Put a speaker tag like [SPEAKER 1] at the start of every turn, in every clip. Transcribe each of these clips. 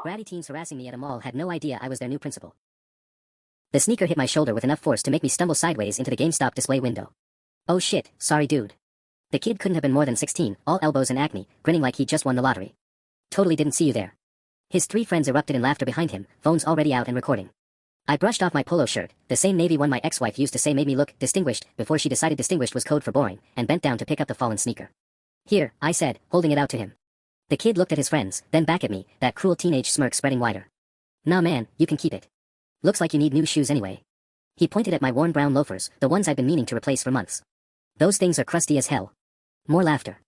[SPEAKER 1] Bratty teens harassing me at a mall had no idea I was their new principal. The sneaker hit my shoulder with enough force to make me stumble sideways into the GameStop display window. Oh shit, sorry dude. The kid couldn't have been more than 16, all elbows and acne, grinning like he'd just won the lottery. Totally didn't see you there. His three friends erupted in laughter behind him, phones already out and recording. I brushed off my polo shirt, the same navy one my ex-wife used to say made me look distinguished before she decided distinguished was code for boring, and bent down to pick up the fallen sneaker. Here, I said, holding it out to him. The kid looked at his friends, then back at me, that cruel teenage smirk spreading wider. Nah man, you can keep it. Looks like you need new shoes anyway. He pointed at my worn brown loafers, the ones I'd been meaning to replace for months. Those things are crusty as hell. More laughter.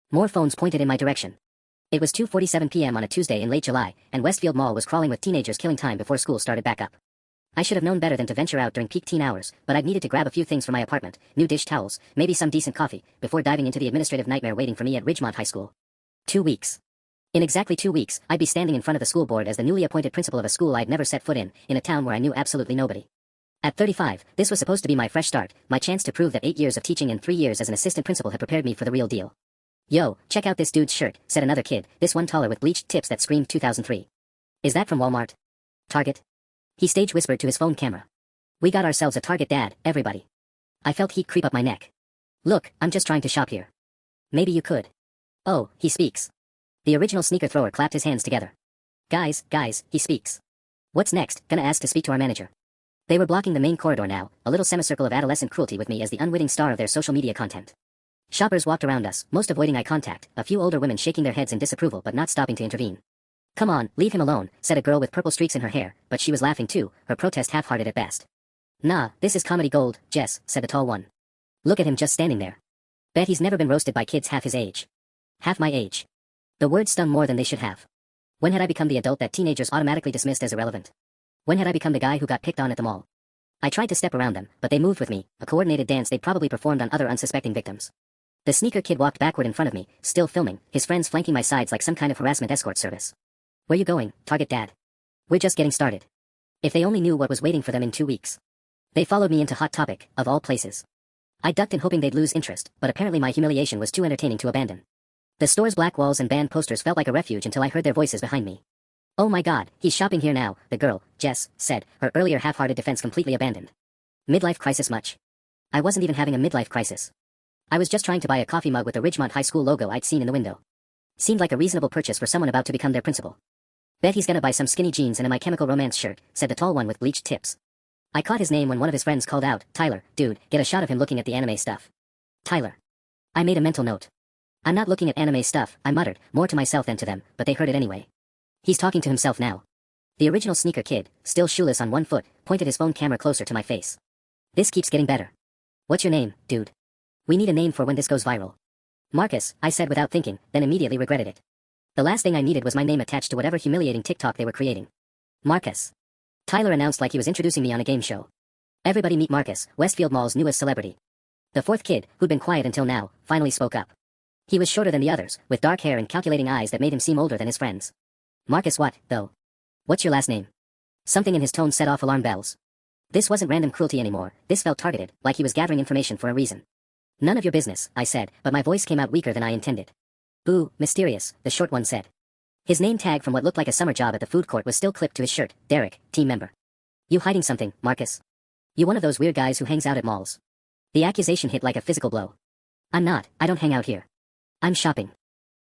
[SPEAKER 1] More phones pointed in my direction. It was 2:47 p.m. on a Tuesday in late July, and Westfield Mall was crawling with teenagers killing time before school started back up. I should have known better than to venture out during peak teen hours, but I'd needed to grab a few things for my apartment, new dish towels, maybe some decent coffee, before diving into the administrative nightmare waiting for me at Ridgemont High School. 2 weeks. In exactly 2 weeks, I'd be standing in front of the school board as the newly appointed principal of a school I'd never set foot in a town where I knew absolutely nobody. At 35, this was supposed to be my fresh start, my chance to prove that 8 years of teaching and 3 years as an assistant principal had prepared me for the real deal. Yo, check out this dude's shirt, said another kid, this one taller with bleached tips that screamed 2003. Is that from Walmart? Target? He stage whispered to his phone camera. We got ourselves a Target, dad, everybody. I felt heat creep up my neck. Look, I'm just trying to shop here. Maybe you could. Oh, he speaks. The original sneaker thrower clapped his hands together. Guys, he speaks. What's next? Gonna ask to speak to our manager. They were blocking the main corridor now, a little semicircle of adolescent cruelty with me as the unwitting star of their social media content. Shoppers walked around us, most avoiding eye contact, a few older women shaking their heads in disapproval but not stopping to intervene. Come on, leave him alone, said a girl with purple streaks in her hair, but she was laughing too, her protest half-hearted at best. Nah, this is comedy gold, Jess, said the tall one. Look at him just standing there. Bet he's never been roasted by kids half his age. Half my age. The words stung more than they should have. When had I become the adult that teenagers automatically dismissed as irrelevant? When had I become the guy who got picked on at the mall? I tried to step around them, but they moved with me, a coordinated dance they'd probably performed on other unsuspecting victims. The sneaker kid walked backward in front of me, still filming, his friends flanking my sides like some kind of harassment escort service. Where you going, Target dad? We're just getting started. If they only knew what was waiting for them in 2 weeks. They followed me into Hot Topic, of all places. I ducked in hoping they'd lose interest, but apparently my humiliation was too entertaining to abandon. The store's black walls and banned posters felt like a refuge until I heard their voices behind me. Oh my god, he's shopping here now, the girl, Jess, said, her earlier half-hearted defense completely abandoned. Midlife crisis much? I wasn't even having a midlife crisis. I was just trying to buy a coffee mug with the Ridgemont High School logo I'd seen in the window. Seemed like a reasonable purchase for someone about to become their principal. Bet he's gonna buy some skinny jeans and a My Chemical Romance shirt, said the tall one with bleached tips. I caught his name when one of his friends called out, Tyler, dude, get a shot of him looking at the anime stuff. Tyler. I made a mental note. I'm not looking at anime stuff, I muttered, more to myself than to them, but they heard it anyway. He's talking to himself now. The original sneaker kid, still shoeless on one foot, pointed his phone camera closer to my face. This keeps getting better. What's your name, dude? We need a name for when this goes viral. Marcus, I said without thinking, then immediately regretted it. The last thing I needed was my name attached to whatever humiliating TikTok they were creating. Marcus. Tyler announced like he was introducing me on a game show. Everybody meet Marcus, Westfield Mall's newest celebrity. The fourth kid, who'd been quiet until now, finally spoke up. He was shorter than the others, with dark hair and calculating eyes that made him seem older than his friends. Marcus what, though? What's your last name? Something in his tone set off alarm bells. This wasn't random cruelty anymore, this felt targeted, like he was gathering information for a reason. None of your business, I said, but my voice came out weaker than I intended. Boo, mysterious, the short one said. His name tag from what looked like a summer job at the food court was still clipped to his shirt, Derek, team member. You hiding something, Marcus? You one of those weird guys who hangs out at malls? The accusation hit like a physical blow. I'm not, I don't hang out here. I'm shopping.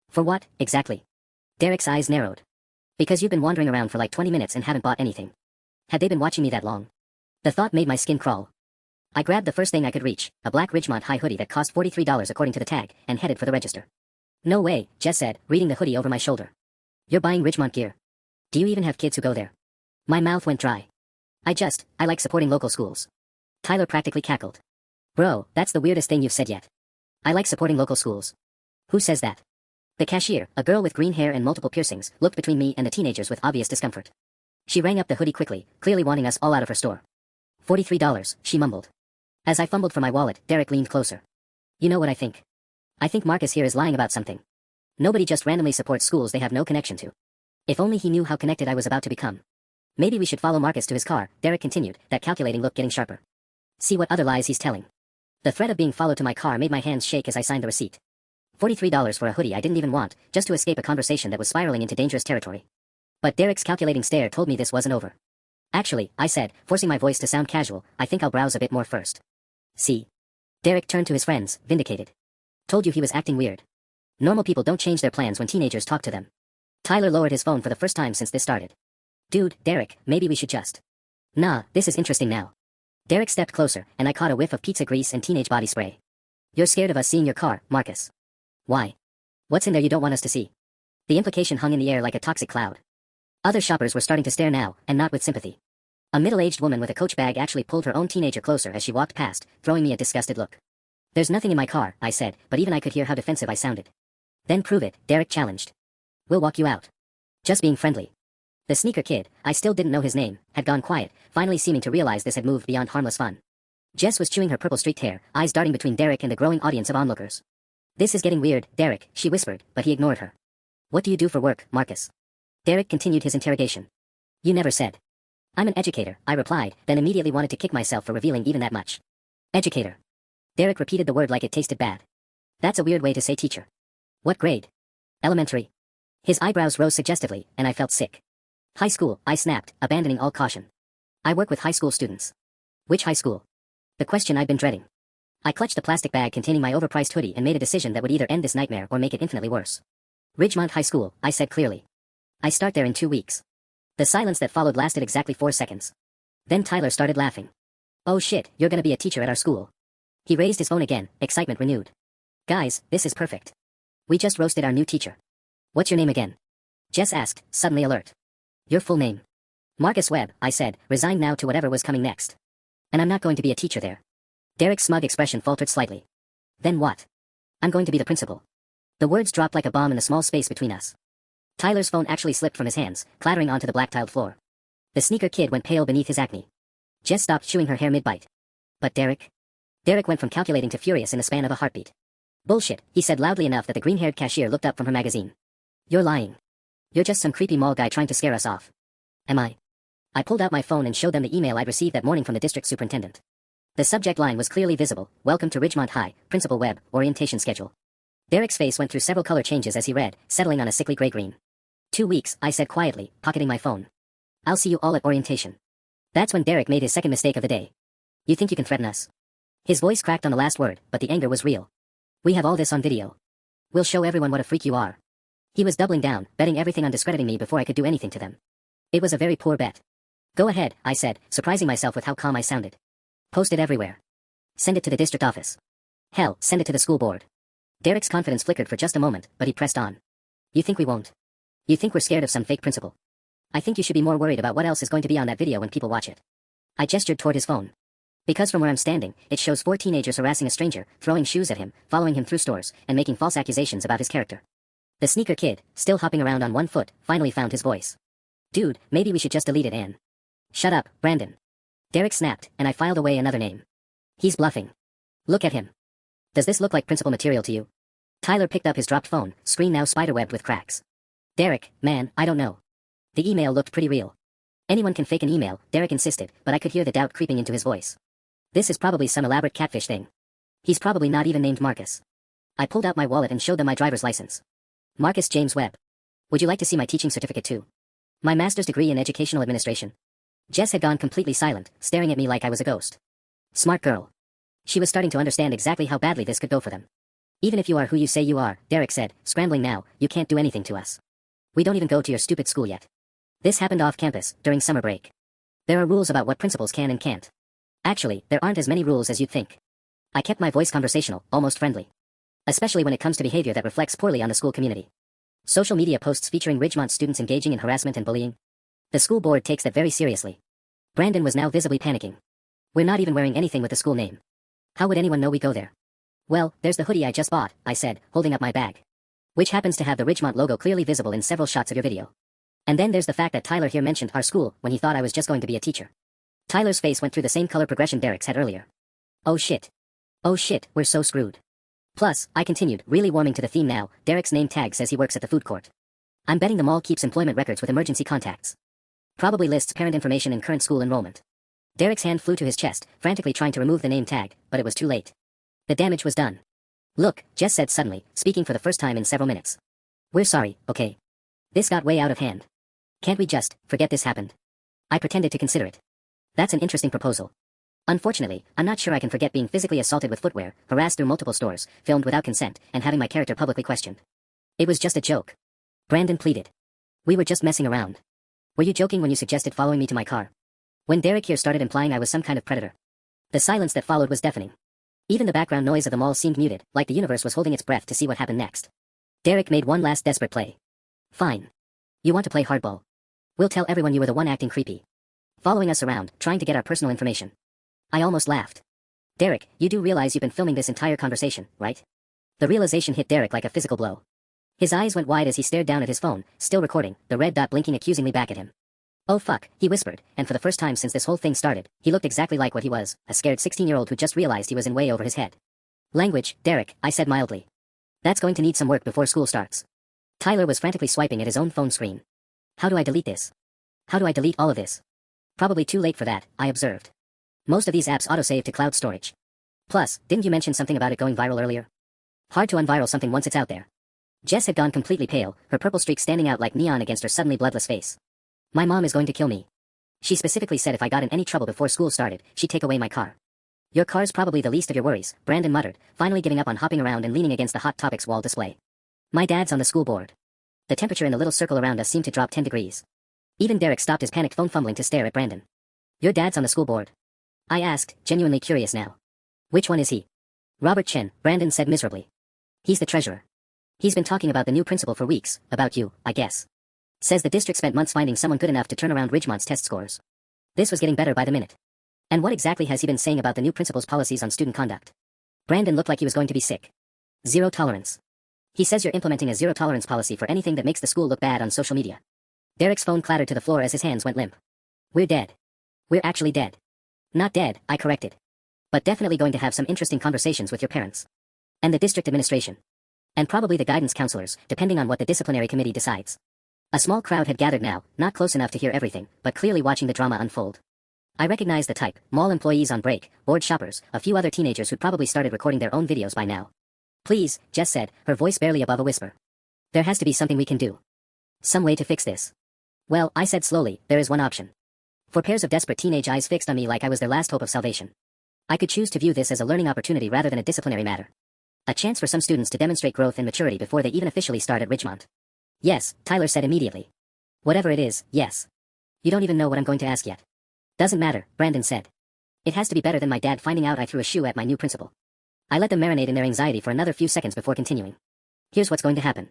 [SPEAKER 1] For what, exactly? Derek's eyes narrowed. Because you've been wandering around for like 20 minutes and haven't bought anything. Had they been watching me that long? The thought made my skin crawl. I grabbed the first thing I could reach, a black Ridgemont High hoodie that cost $43 according to the tag, and headed for the register. No way, Jess said, reading the hoodie over my shoulder. You're buying Ridgemont gear? Do you even have kids who go there? My mouth went dry. I like supporting local schools. Tyler practically cackled. Bro, that's the weirdest thing you've said yet. I like supporting local schools. Who says that? The cashier, a girl with green hair and multiple piercings, looked between me and the teenagers with obvious discomfort. She rang up the hoodie quickly, clearly wanting us all out of her store. $43, she mumbled. As I fumbled for my wallet, Derek leaned closer. You know what I think? I think Marcus here is lying about something. Nobody just randomly supports schools they have no connection to. If only he knew how connected I was about to become. Maybe we should follow Marcus to his car, Derek continued, that calculating look getting sharper. See what other lies he's telling. The threat of being followed to my car made my hands shake as I signed the receipt. $43 for a hoodie I didn't even want, just to escape a conversation that was spiraling into dangerous territory. But Derek's calculating stare told me this wasn't over. Actually, I said, forcing my voice to sound casual, I think I'll browse a bit more first. See? Derek turned to his friends, vindicated. Told you he was acting weird. Normal people don't change their plans when teenagers talk to them. Tyler lowered his phone for the first time since this started. Dude, Derek, maybe we should just. Nah, this is interesting now. Derek stepped closer, and I caught a whiff of pizza grease and teenage body spray. You're scared of us seeing your car, Marcus. Why? What's in there you don't want us to see? The implication hung in the air like a toxic cloud. Other shoppers were starting to stare now, and not with sympathy. A middle-aged woman with a Coach bag actually pulled her own teenager closer as she walked past, throwing me a disgusted look. There's nothing in my car, I said, but even I could hear how defensive I sounded. Then prove it, Derek challenged. We'll walk you out. Just being friendly. The sneaker kid, I still didn't know his name, had gone quiet, finally seeming to realize this had moved beyond harmless fun. Jess was chewing her purple-streaked hair, eyes darting between Derek and the growing audience of onlookers. This is getting weird, Derek, she whispered, but he ignored her. What do you do for work, Marcus? Derek continued his interrogation. You never said. I'm an educator, I replied, then immediately wanted to kick myself for revealing even that much. Educator. Derek repeated the word like it tasted bad. That's a weird way to say teacher. What grade? Elementary. His eyebrows rose suggestively, and I felt sick. High school, I snapped, abandoning all caution. I work with high school students. Which high school? The question I'd been dreading. I clutched the plastic bag containing my overpriced hoodie and made a decision that would either end this nightmare or make it infinitely worse. Ridgemont High School, I said clearly. I start there in 2 weeks. The silence that followed lasted exactly 4 seconds. Then Tyler started laughing. Oh shit, you're gonna be a teacher at our school. He raised his phone again, excitement renewed. Guys, this is perfect. We just roasted our new teacher. What's your name again? Jess asked, suddenly alert. Your full name. Marcus Webb, I said, resigned now to whatever was coming next. And I'm not going to be a teacher there. Derek's smug expression faltered slightly. Then what? I'm going to be the principal. The words dropped like a bomb in the small space between us. Tyler's phone actually slipped from his hands, clattering onto the black-tiled floor. The sneaker kid went pale beneath his acne. Jess stopped chewing her hair mid-bite. But Derek? Derek went from calculating to furious in the span of a heartbeat. Bullshit, he said loudly enough that the green-haired cashier looked up from her magazine. You're lying. You're just some creepy mall guy trying to scare us off. Am I? I pulled out my phone and showed them the email I'd received that morning from the district superintendent. The subject line was clearly visible, Welcome to Ridgemont High, Principal Webb, Orientation Schedule. Derek's face went through several color changes as he read, settling on a sickly gray-green. 2 weeks, I said quietly, pocketing my phone. I'll see you all at orientation. That's when Derek made his second mistake of the day. You think you can threaten us? His voice cracked on the last word, but the anger was real. We have all this on video. We'll show everyone what a freak you are. He was doubling down, betting everything on discrediting me before I could do anything to them. It was a very poor bet. Go ahead, I said, surprising myself with how calm I sounded. Post it everywhere. Send it to the district office. Hell, send it to the school board. Derek's confidence flickered for just a moment, but he pressed on. You think we won't? You think we're scared of some fake principal? I think you should be more worried about what else is going to be on that video when people watch it. I gestured toward his phone. Because from where I'm standing, it shows 4 teenagers harassing a stranger, throwing shoes at him, following him through stores, and making false accusations about his character. The sneaker kid, still hopping around on one foot, finally found his voice. Dude, maybe we should just delete it, Ann. Shut up, Brandon. Derek snapped, and I filed away another name. He's bluffing. Look at him. Does this look like principal material to you? Tyler picked up his dropped phone, screen now spiderwebbed with cracks. Derek, man, I don't know. The email looked pretty real. Anyone can fake an email, Derek insisted, but I could hear the doubt creeping into his voice. This is probably some elaborate catfish thing. He's probably not even named Marcus. I pulled out my wallet and showed them my driver's license. Marcus James Webb. Would you like to see my teaching certificate too? My master's degree in educational administration. Jess had gone completely silent, staring at me like I was a ghost. Smart girl. She was starting to understand exactly how badly this could go for them. Even if you are who you say you are, Derek said, scrambling now, you can't do anything to us. We don't even go to your stupid school yet. This happened off campus, during summer break. There are rules about what principals can and can't. Actually, there aren't as many rules as you'd think. I kept my voice conversational, almost friendly. Especially when it comes to behavior that reflects poorly on the school community. Social media posts featuring Ridgemont students engaging in harassment and bullying. The school board takes that very seriously. Brandon was now visibly panicking. We're not even wearing anything with the school name. How would anyone know we go there? Well, there's the hoodie I just bought, I said, holding up my bag. Which happens to have the Ridgemont logo clearly visible in several shots of your video. And then there's the fact that Tyler here mentioned our school when he thought I was just going to be a teacher. Tyler's face went through the same color progression Derek's had earlier. Oh shit. Oh shit, we're so screwed. Plus, I continued, really warming to the theme now, Derek's name tag says he works at the food court. I'm betting the mall keeps employment records with emergency contacts. Probably lists parent information and current school enrollment. Derek's hand flew to his chest, frantically trying to remove the name tag, but it was too late. The damage was done. Look, Jess said suddenly, speaking for the first time in several minutes. We're sorry, okay? This got way out of hand. Can't we just forget this happened? I pretended to consider it. That's an interesting proposal. Unfortunately, I'm not sure I can forget being physically assaulted with footwear, harassed through multiple stores, filmed without consent, and having my character publicly questioned. It was just a joke. Brandon pleaded. We were just messing around. Were you joking when you suggested following me to my car? When Derek here started implying I was some kind of predator. The silence that followed was deafening. Even the background noise of the mall seemed muted, like the universe was holding its breath to see what happened next. Derek made one last desperate play. Fine. You want to play hardball? We'll tell everyone you were the one acting creepy. Following us around, trying to get our personal information. I almost laughed. Derek, you do realize you've been filming this entire conversation, right? The realization hit Derek like a physical blow. His eyes went wide as he stared down at his phone, still recording, the red dot blinking accusingly back at him. Oh fuck, he whispered, and for the first time since this whole thing started, he looked exactly like what he was, a scared 16-year-old who just realized he was in way over his head. Language, Derek, I said mildly. That's going to need some work before school starts. Tyler was frantically swiping at his own phone screen. How do I delete this? How do I delete all of this? Probably too late for that, I observed. Most of these apps autosave to cloud storage. Plus, didn't you mention something about it going viral earlier? Hard to unviral something once it's out there. Jess had gone completely pale, her purple streak standing out like neon against her suddenly bloodless face. My mom is going to kill me. She specifically said if I got in any trouble before school started, she'd take away my car. Your car's probably the least of your worries, Brandon muttered, finally giving up on hopping around and leaning against the Hot Topics wall display. My dad's on the school board. The temperature in the little circle around us seemed to drop 10 degrees. Even Derek stopped his panicked phone fumbling to stare at Brandon. Your dad's on the school board? I asked, genuinely curious now. Which one is he? Robert Chen, Brandon said miserably. He's the treasurer. He's been talking about the new principal for weeks, about you, I guess. Says the district spent months finding someone good enough to turn around Ridgemont's test scores. This was getting better by the minute. And what exactly has he been saying about the new principal's policies on student conduct? Brandon looked like he was going to be sick. Zero tolerance. He says you're implementing a zero tolerance policy for anything that makes the school look bad on social media. Derek's phone clattered to the floor as his hands went limp. We're dead. We're actually dead. Not dead, I corrected. But definitely going to have some interesting conversations with your parents. And the district administration. And probably the guidance counselors, depending on what the disciplinary committee decides. A small crowd had gathered now, not close enough to hear everything, but clearly watching the drama unfold. I recognized the type, mall employees on break, bored shoppers, a few other teenagers who'd probably started recording their own videos by now. Please, Jess said, her voice barely above a whisper. There has to be something we can do. Some way to fix this. Well, I said slowly, there is one option. For pairs of desperate teenage eyes fixed on me like I was their last hope of salvation. I could choose to view this as a learning opportunity rather than a disciplinary matter. A chance for some students to demonstrate growth and maturity before they even officially start at Ridgemont. Yes, Tyler said immediately. Whatever it is, yes. You don't even know what I'm going to ask yet. Doesn't matter, Brandon said. It has to be better than my dad finding out I threw a shoe at my new principal. I let them marinate in their anxiety for another few seconds before continuing. Here's what's going to happen.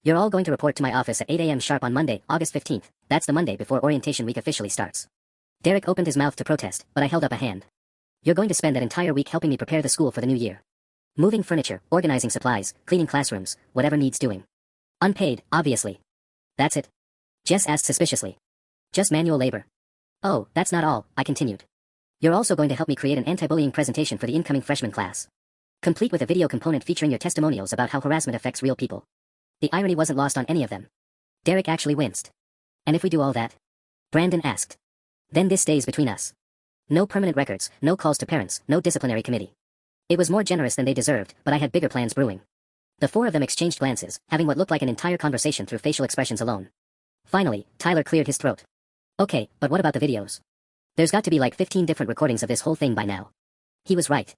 [SPEAKER 1] You're all going to report to my office at 8 a.m. sharp on Monday, August 15th. That's the Monday before orientation week officially starts. Derek opened his mouth to protest, but I held up a hand. You're going to spend that entire week helping me prepare the school for the new year. Moving furniture, organizing supplies, cleaning classrooms, whatever needs doing. Unpaid, obviously. That's it? Jess asked suspiciously. Just manual labor. Oh, that's not all, I continued. You're also going to help me create an anti-bullying presentation for the incoming freshman class. Complete with a video component featuring your testimonials about how harassment affects real people. The irony wasn't lost on any of them. Derek actually winced. And if we do all that? Brandon asked. Then this stays between us. No permanent records, no calls to parents, no disciplinary committee. It was more generous than they deserved, but I had bigger plans brewing. The four of them exchanged glances, having what looked like an entire conversation through facial expressions alone. Finally, Tyler cleared his throat. Okay, but what about the videos? There's got to be like 15 different recordings of this whole thing by now. He was right.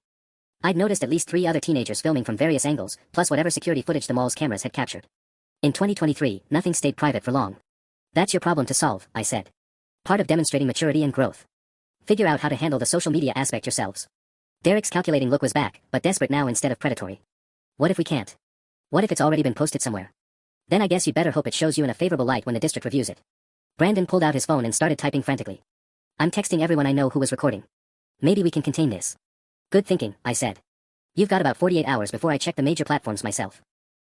[SPEAKER 1] I'd noticed at least 3 other teenagers filming from various angles, plus whatever security footage the mall's cameras had captured. In 2023, nothing stayed private for long. That's your problem to solve, I said. Part of demonstrating maturity and growth. Figure out how to handle the social media aspect yourselves. Derek's calculating look was back, but desperate now instead of predatory. What if we can't? What if it's already been posted somewhere? Then I guess you'd better hope it shows you in a favorable light when the district reviews it. Brandon pulled out his phone and started typing frantically. I'm texting everyone I know who was recording. Maybe we can contain this. Good thinking, I said. You've got about 48 hours before I check the major platforms myself.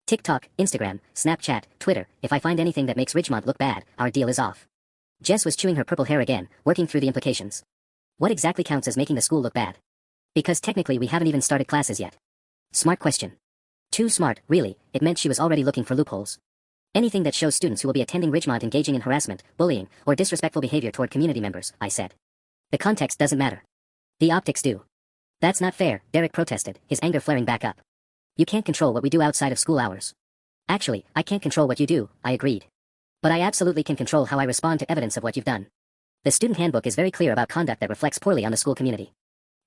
[SPEAKER 1] TikTok, Instagram, Snapchat, Twitter. If I find anything that makes Ridgemont look bad, our deal is off. Jess was chewing her purple hair again, working through the implications. What exactly counts as making the school look bad? Because technically we haven't even started classes yet. Smart question. Too smart, really. It meant she was already looking for loopholes. Anything that shows students who will be attending Ridgemont engaging in harassment, bullying, or disrespectful behavior toward community members, I said. The context doesn't matter. The optics do. That's not fair, Derek protested, his anger flaring back up. You can't control what we do outside of school hours. Actually, I can't control what you do, I agreed. But I absolutely can control how I respond to evidence of what you've done. The student handbook is very clear about conduct that reflects poorly on the school community.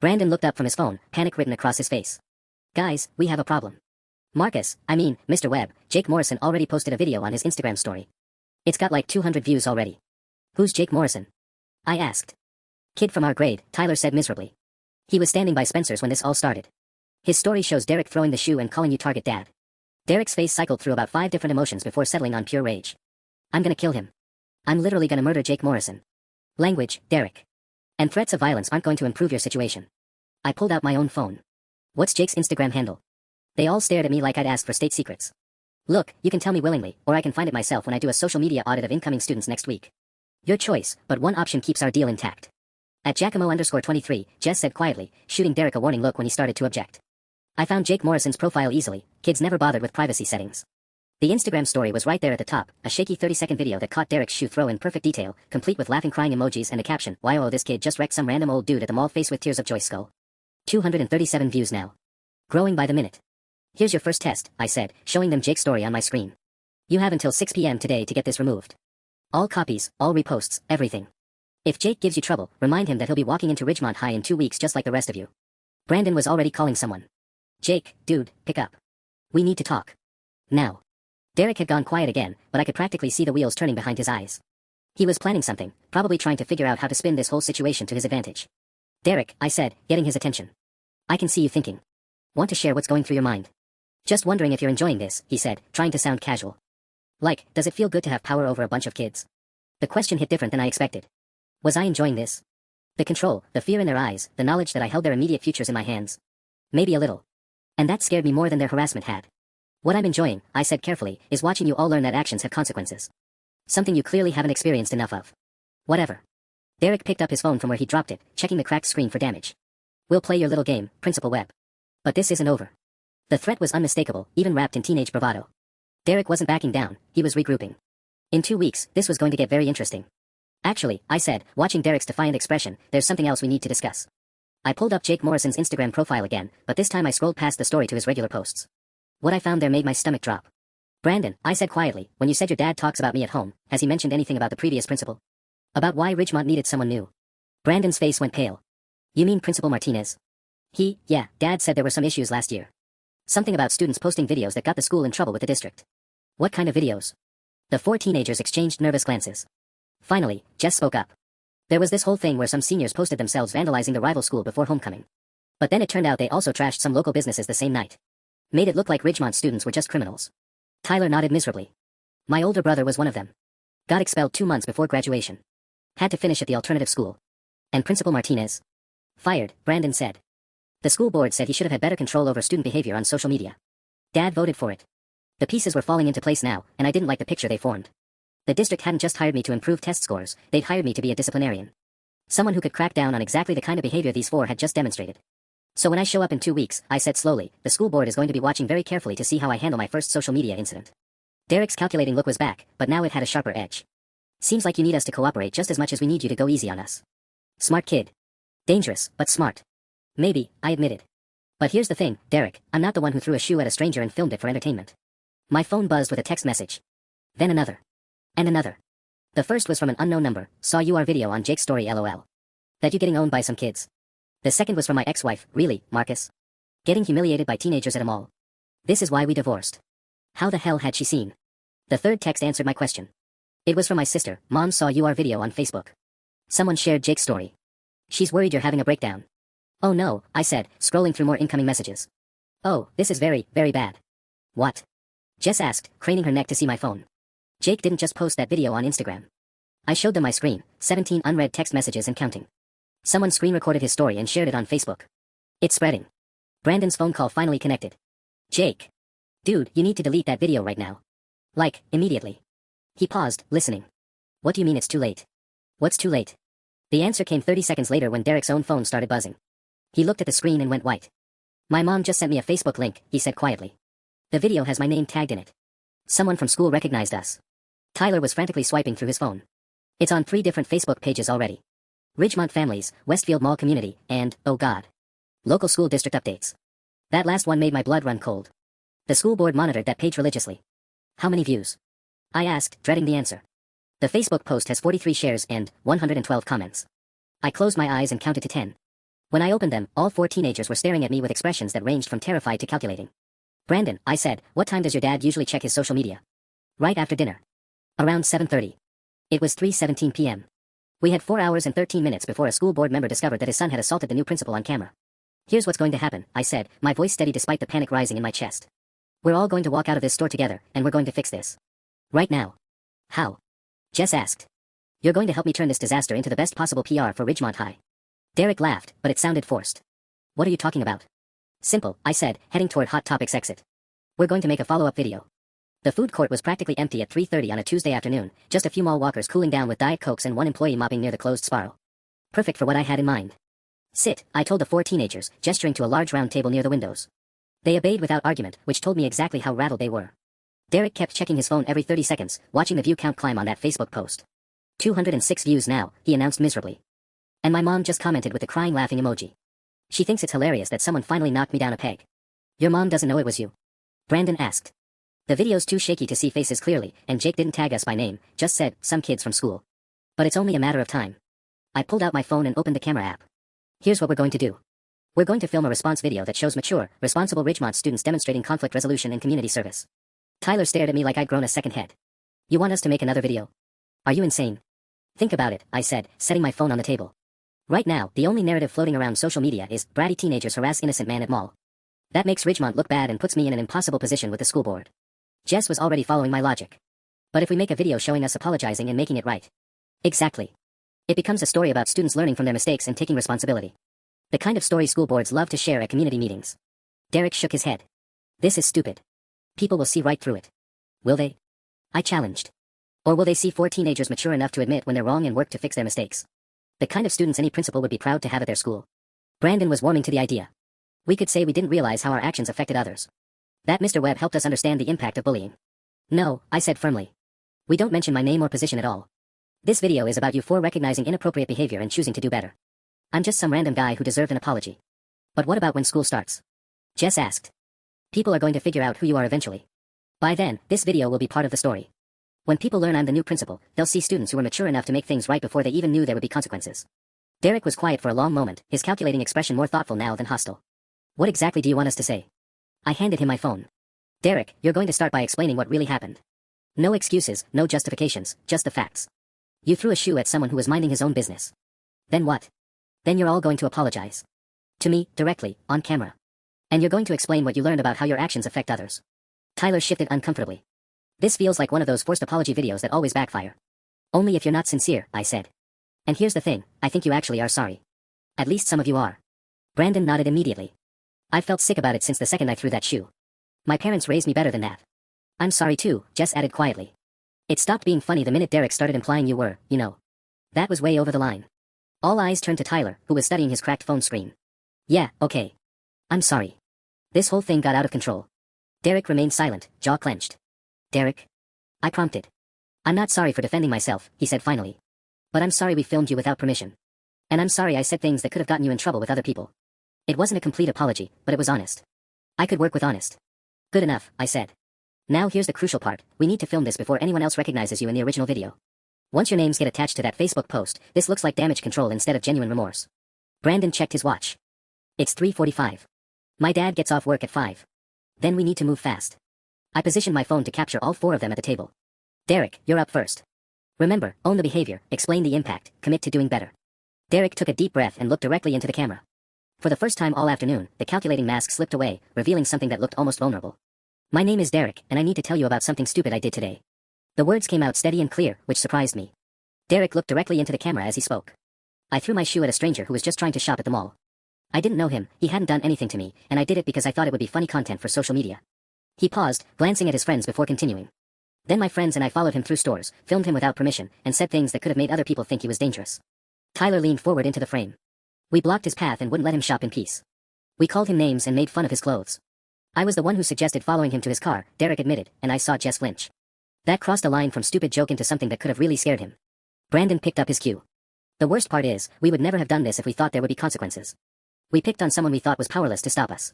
[SPEAKER 1] Brandon looked up from his phone, panic written across his face. Guys, we have a problem. Mr. Webb, Jake Morrison already posted a video on his Instagram story. It's got like 200 views already. Who's Jake Morrison? I asked. Kid from our grade, Tyler said miserably. He was standing by Spencer's when this all started. His story shows Derek throwing the shoe and calling you target dad. Derek's face cycled through about 5 different emotions before settling on pure rage. I'm gonna kill him. I'm literally gonna murder Jake Morrison. Language, Derek. And threats of violence aren't going to improve your situation. I pulled out my own phone. What's Jake's Instagram handle? They all stared at me like I'd asked for state secrets. Look, you can tell me willingly, or I can find it myself when I do a social media audit of incoming students next week. Your choice, but one option keeps our deal intact. At Giacomo_23, Jess said quietly, shooting Derek a warning look when he started to object. I found Jake Morrison's profile easily. Kids never bothered with privacy settings. The Instagram story was right there at the top, a shaky 30-second video that caught Derek's shoe throw in perfect detail, complete with laughing crying emojis and a caption, "Why this kid just wrecked some random old dude at the mall face with tears of joy skull." 237 views now. Growing by the minute. Here's your first test, I said, showing them Jake's story on my screen. You have until 6 p.m. today to get this removed. All copies, all reposts, everything. If Jake gives you trouble, remind him that he'll be walking into Ridgemont High in 2 weeks just like the rest of you. Brandon was already calling someone. Jake, dude, pick up. We need to talk. Now. Derek had gone quiet again, but I could practically see the wheels turning behind his eyes. He was planning something, probably trying to figure out how to spin this whole situation to his advantage. Derek, I said, getting his attention. I can see you thinking. Want to share what's going through your mind? Just wondering if you're enjoying this, he said, trying to sound casual. Like, does it feel good to have power over a bunch of kids? The question hit different than I expected. Was I enjoying this? The control, the fear in their eyes, the knowledge that I held their immediate futures in my hands. Maybe a little. And that scared me more than their harassment had. What I'm enjoying, I said carefully, is watching you all learn that actions have consequences. Something you clearly haven't experienced enough of. Whatever. Derek picked up his phone from where he dropped it, checking the cracked screen for damage. We'll play your little game, Principal Webb. But this isn't over. The threat was unmistakable, even wrapped in teenage bravado. Derek wasn't backing down, he was regrouping. In 2 weeks, this was going to get very interesting. Actually, I said, watching Derek's defiant expression, there's something else we need to discuss. I pulled up Jake Morrison's Instagram profile again, but this time I scrolled past the story to his regular posts. What I found there made my stomach drop. Brandon, I said quietly, when you said your dad talks about me at home, has he mentioned anything about the previous principal? About why Ridgemont needed someone new? Brandon's face went pale. You mean Principal Martinez? Yeah, Dad said there were some issues last year. Something about students posting videos that got the school in trouble with the district. What kind of videos? The 4 teenagers exchanged nervous glances. Finally, Jess spoke up. There was this whole thing where some seniors posted themselves vandalizing the rival school before homecoming. But then it turned out they also trashed some local businesses the same night. Made it look like Ridgemont students were just criminals. Tyler nodded miserably. My older brother was one of them. Got expelled 2 months before graduation. Had to finish at the alternative school. And Principal Martinez? Fired, Brandon said. The school board said he should have had better control over student behavior on social media. Dad voted for it. The pieces were falling into place now, and I didn't like the picture they formed. The district hadn't just hired me to improve test scores, they'd hired me to be a disciplinarian. Someone who could crack down on exactly the kind of behavior these 4 had just demonstrated. So when I show up in 2 weeks, I said slowly, the school board is going to be watching very carefully to see how I handle my first social media incident. Derek's calculating look was back, but now it had a sharper edge. Seems like you need us to cooperate just as much as we need you to go easy on us. Smart kid. Dangerous, but smart. Maybe, I admitted. But here's the thing, Derek, I'm not the one who threw a shoe at a stranger and filmed it for entertainment. My phone buzzed with a text message. Then another. And another. The first was from an unknown number, saw your video on Jake's story lol. That you getting owned by some kids. The second was from my ex-wife, really, Marcus? Getting humiliated by teenagers at a mall. This is why we divorced. How the hell had she seen? The third text answered my question. It was from my sister, Mom saw your video on Facebook. Someone shared Jake's story. She's worried you're having a breakdown. Oh no, I said, scrolling through more incoming messages. Oh, this is very, very bad. What? Jess asked, craning her neck to see my phone. Jake didn't just post that video on Instagram. I showed them my screen, 17 unread text messages and counting. Someone screen recorded his story and shared it on Facebook. It's spreading. Brandon's phone call finally connected. Jake. Dude, you need to delete that video right now. Like, immediately. He paused, listening. What do you mean it's too late? What's too late? The answer came 30 seconds later when Derek's own phone started buzzing. He looked at the screen and went white. My mom just sent me a Facebook link, he said quietly. The video has my name tagged in it. Someone from school recognized us. Tyler was frantically swiping through his phone. It's on 3 different Facebook pages already. Ridgemont Families, Westfield Mall Community, and, oh god. Local school district updates. That last one made my blood run cold. The school board monitored that page religiously. How many views? I asked, dreading the answer. The Facebook post has 43 shares and 112 comments. I closed my eyes and counted to 10. When I opened them, all 4 teenagers were staring at me with expressions that ranged from terrified to calculating. Brandon, I said, what time does your dad usually check his social media? Right after dinner. Around 7:30. It was 3:17 p.m. We had 4 hours and 13 minutes before a school board member discovered that his son had assaulted the new principal on camera. Here's what's going to happen, I said, my voice steady despite the panic rising in my chest. We're all going to walk out of this store together, and we're going to fix this. Right now. How? Jess asked. You're going to help me turn this disaster into the best possible PR for Ridgemont High. Derek laughed, but it sounded forced. What are you talking about? Simple, I said, heading toward Hot Topics exit. We're going to make a follow-up video. The food court was practically empty at 3:30 on a Tuesday afternoon, just a few mall walkers cooling down with Diet Cokes and one employee mopping near the closed spiral. Perfect for what I had in mind. Sit, I told the 4 teenagers, gesturing to a large round table near the windows. They obeyed without argument, which told me exactly how rattled they were. Derek kept checking his phone every 30 seconds, watching the view count climb on that Facebook post. 206 views now, he announced miserably. And my mom just commented with the crying laughing emoji. She thinks it's hilarious that someone finally knocked me down a peg. Your mom doesn't know it was you? Brandon asked. The video's too shaky to see faces clearly, and Jake didn't tag us by name, just said, some kids from school. But it's only a matter of time. I pulled out my phone and opened the camera app. Here's what we're going to do. We're going to film a response video that shows mature, responsible Ridgemont students demonstrating conflict resolution and community service. Tyler stared at me like I'd grown a second head. You want us to make another video? Are you insane? Think about it, I said, setting my phone on the table. Right now, the only narrative floating around social media is, bratty teenagers harass innocent man at mall. That makes Ridgemont look bad and puts me in an impossible position with the school board. Jess was already following my logic. But if we make a video showing us apologizing and making it right. Exactly. It becomes a story about students learning from their mistakes and taking responsibility. The kind of story school boards love to share at community meetings. Derek shook his head. This is stupid. People will see right through it. Will they? I challenged. Or will they see 4 teenagers mature enough to admit when they're wrong and work to fix their mistakes? The kind of students any principal would be proud to have at their school. Brandon was warming to the idea. We could say we didn't realize how our actions affected others. That Mr. Webb helped us understand the impact of bullying. No, I said firmly. We don't mention my name or position at all. This video is about you 4 recognizing inappropriate behavior and choosing to do better. I'm just some random guy who deserved an apology. But what about when school starts? Jess asked. People are going to figure out who you are eventually. By then, this video will be part of the story. When people learn I'm the new principal, they'll see students who were mature enough to make things right before they even knew there would be consequences. Derek was quiet for a long moment, his calculating expression more thoughtful now than hostile. What exactly do you want us to say? I handed him my phone. Derek, you're going to start by explaining what really happened. No excuses, no justifications, just the facts. You threw a shoe at someone who was minding his own business. Then what? Then you're all going to apologize. To me, directly, on camera. And you're going to explain what you learned about how your actions affect others. Tyler shifted uncomfortably. This feels like one of those forced apology videos that always backfire. Only if you're not sincere, I said. And here's the thing, I think you actually are sorry. At least some of you are. Brandon nodded immediately. I felt sick about it since the second I threw that shoe. My parents raised me better than that. I'm sorry too, Jess added quietly. It stopped being funny the minute Derek started implying you were, you know. That was way over the line. All eyes turned to Tyler, who was studying his cracked phone screen. Yeah, okay. I'm sorry. This whole thing got out of control. Derek remained silent, jaw clenched. Derek? I prompted. I'm not sorry for defending myself, he said finally. But I'm sorry we filmed you without permission. And I'm sorry I said things that could have gotten you in trouble with other people. It wasn't a complete apology, but it was honest. I could work with honest. Good enough, I said. Now here's the crucial part, we need to film this before anyone else recognizes you in the original video. Once your names get attached to that Facebook post, this looks like damage control instead of genuine remorse. Brandon checked his watch. It's 3:45. My dad gets off work at 5. Then we need to move fast. I positioned my phone to capture all 4 of them at the table. Derek, you're up first. Remember, own the behavior, explain the impact, commit to doing better. Derek took a deep breath and looked directly into the camera. For the first time all afternoon, the calculating mask slipped away, revealing something that looked almost vulnerable. My name is Derek, and I need to tell you about something stupid I did today. The words came out steady and clear, which surprised me. Derek looked directly into the camera as he spoke. I threw my shoe at a stranger who was just trying to shop at the mall. I didn't know him, he hadn't done anything to me, and I did it because I thought it would be funny content for social media. He paused, glancing at his friends before continuing. Then my friends and I followed him through stores, filmed him without permission, and said things that could have made other people think he was dangerous. Tyler leaned forward into the frame. We blocked his path and wouldn't let him shop in peace. We called him names and made fun of his clothes. I was the one who suggested following him to his car, Derek admitted, and I saw Jess flinch. That crossed a line from stupid joke into something that could have really scared him. Brandon picked up his cue. The worst part is, we would never have done this if we thought there would be consequences. We picked on someone we thought was powerless to stop us.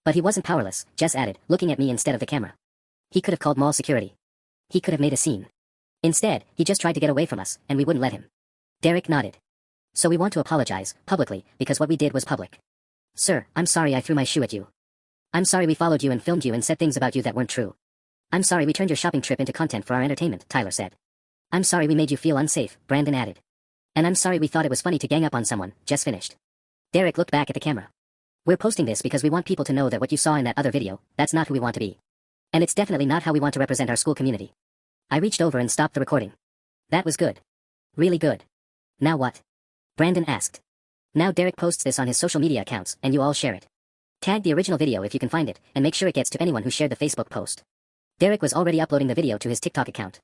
[SPEAKER 1] But he wasn't powerless, Jess added, looking at me instead of the camera. He could have called mall security. He could have made a scene. Instead, he just tried to get away from us, and we wouldn't let him. Derek nodded. So we want to apologize, publicly, because what we did was public. Sir, I'm sorry I threw my shoe at you. I'm sorry we followed you and filmed you and said things about you that weren't true. I'm sorry we turned your shopping trip into content for our entertainment, Tyler said. I'm sorry we made you feel unsafe, Brandon added. And I'm sorry we thought it was funny to gang up on someone, Jess finished. Derek looked back at the camera. We're posting this because we want people to know that what you saw in that other video, that's not who we want to be. And it's definitely not how we want to represent our school community. I reached over and stopped the recording. That was good. Really good. Now what? Brandon asked. Now Derek posts this on his social media accounts, and you all share it. Tag the original video if you can find it, and make sure it gets to anyone who shared the Facebook post. Derek was already uploading the video to his TikTok account.